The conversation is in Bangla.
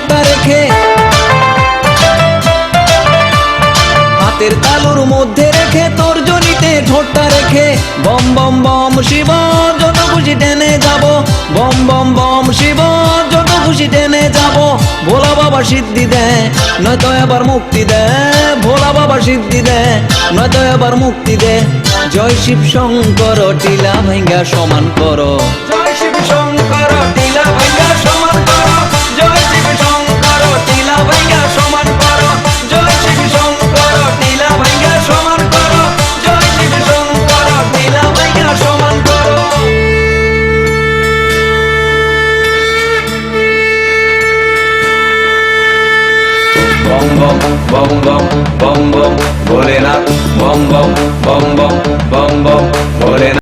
ঠোঁটটা রেখে, হাতের তালুর মধ্যে রেখে তর্জনীতে ঠোঁটটা রেখে, বম বম বম শিব যত খুশি টেনে যাব, বম বম বম শিব যত খুশি টেনে যাব। ভোলা বাবা সিদ্ধি দেয় নয়তো এবার মুক্তি দেয়, ভোলা বাবা সিদ্ধি দেয় নয়তো এবার মুক্তি দেয়। জয় শিব শঙ্কর টিলা ভাঙ্গা সমান করো, জয় শিব শঙ্কর টিলা ভাঙ্গা সমান করো, জয় শিব শঙ্কর টিলা ভাঙ্গা সমান করো, জয় শিব শঙ্কর টিলা ভাঙ্গা সমান করো, জয় শিব শঙ্কর টিলা ভাঙ্গা সমান করো। বম বম বম বম বম বম ভোলেনাথ, বম বম বম বম বম বম ভোলেনাথ।